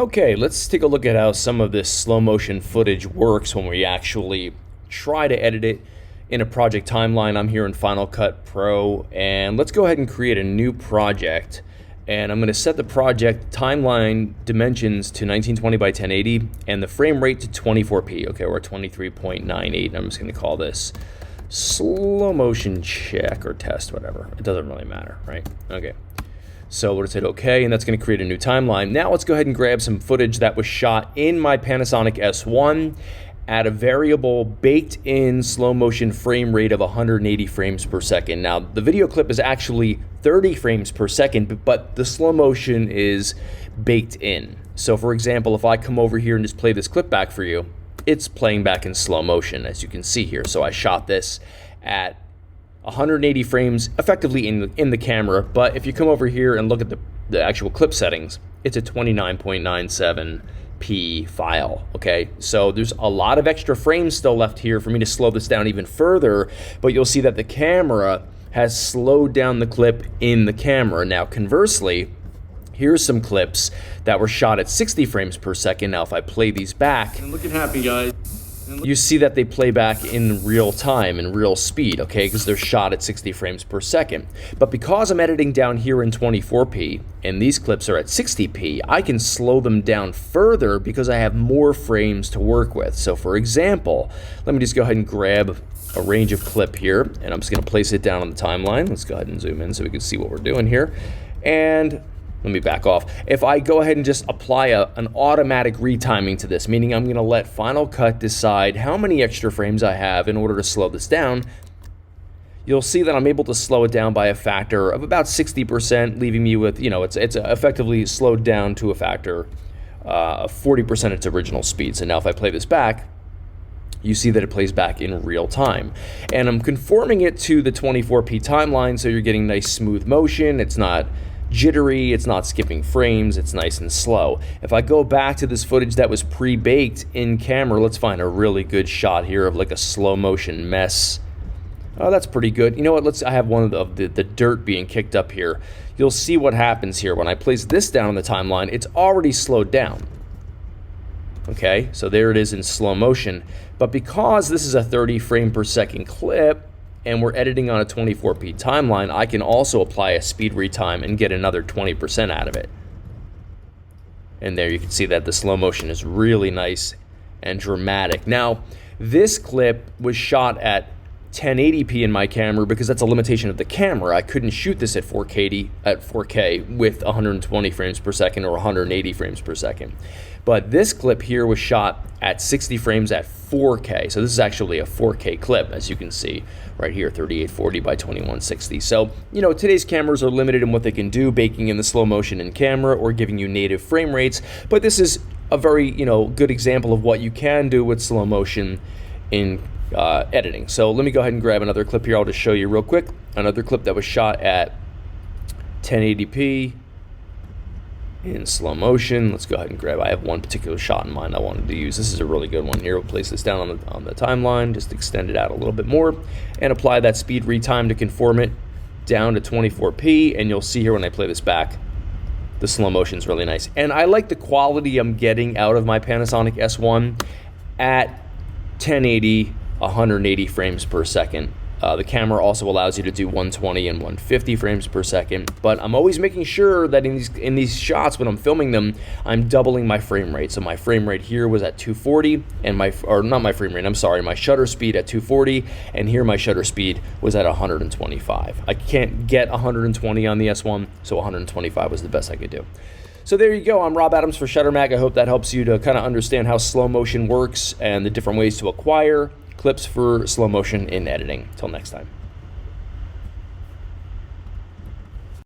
Okay, let's take a look at how some of this slow motion footage works when we actually try to edit it in a project timeline. I'm here in Final Cut Pro, and let's go ahead and create a new project. And I'm going to set the project timeline dimensions to 1920 by 1080 and the frame rate to 24p. Okay, we're at 23.98. I'm just going to call this slow motion check or test, whatever. It doesn't really matter, right? Okay. So we'll hit OK, and that's going to create a new timeline. Now let's go ahead and grab some footage that was shot in my Panasonic S1 at a variable baked-in slow motion frame rate of 180 frames per second. Now the video clip is actually 30 frames per second, but the slow motion is baked in. So for example, if I come over here and just play this clip back for you, it's playing back in slow motion, as you can see here. So I shot this at 180 frames effectively in the camera, but if you come over here and look at the actual clip settings, it's a 29.97p file. Okay, so there's a lot of extra frames still left here for me to slow this down even further, but you'll see that the camera has slowed down the clip in the camera. Now conversely, here's some clips that were shot at 60 frames per second. Now if I play these back, and looking happy, guys, you see that they play back in real time, in real speed, okay, because they're shot at 60 frames per second. But because I'm editing down here in 24p and these clips are at 60p, I can slow them down further because I have more frames to work with. So for example, let me just go ahead and grab a range of clip here, and I'm just going to place it down on the timeline. Let's go ahead and zoom in so we can see what we're doing here. And let me back off. If I go ahead and just apply an automatic retiming to this, meaning I'm going to let Final Cut decide how many extra frames I have in order to slow this down, you'll see that I'm able to slow it down by a factor of about 60%, leaving me with, it's effectively slowed down to a factor of 40% its original speed. So now if I play this back, you see that it plays back in real time. And I'm conforming it to the 24p timeline, so you're getting nice smooth motion. It's not jittery, it's not skipping frames, it's nice and slow. If I go back to this footage that was pre-baked in camera, let's find a really good shot here of like a slow motion mess. Oh, that's pretty good. You know what, I have one of the dirt being kicked up here. You'll see what happens here. When I place this down on the timeline, it's already slowed down. Okay, so there it is in slow motion. But because this is a 30 frame per second clip, and we're editing on a 24p timeline, I can also apply a speed retime and get another 20% out of it. And there you can see that the slow motion is really nice and dramatic. Now, this clip was shot at 1080p in my camera because that's a limitation of the camera. I couldn't shoot this at 4K with 120 frames per second or 180 frames per second. But this clip here was shot at 60 frames at 4K. So this is actually a 4K clip, as you can see right here, 3840 by 2160. So, today's cameras are limited in what they can do, baking in the slow motion in camera or giving you native frame rates. But this is a very, good example of what you can do with slow motion in editing. So let me go ahead and grab another clip here. I'll just show you real quick. Another clip that was shot at 1080p in slow motion. Let's go ahead and grab, I have one particular shot in mind I wanted to use. This is a really good one here. We'll place this down on the timeline, just extend it out a little bit more and apply that speed retime to conform it down to 24p, and you'll see here when I play this back, the slow motion is really nice. And I like the quality I'm getting out of my Panasonic S1 at 1080, 180 frames per second. The camera also allows you to do 120 and 150 frames per second, but I'm always making sure that in these shots when I'm filming them, I'm doubling my frame rate. So my frame rate here was at 240, and my shutter speed at 240, and here my shutter speed was at 125. I can't get 120 on the S1, so 125 was the best I could do. So there you go. I'm Rob Adams for ShutterMag. I hope that helps you to kind of understand how slow motion works and the different ways to acquire clips for slow motion in editing. Till next time.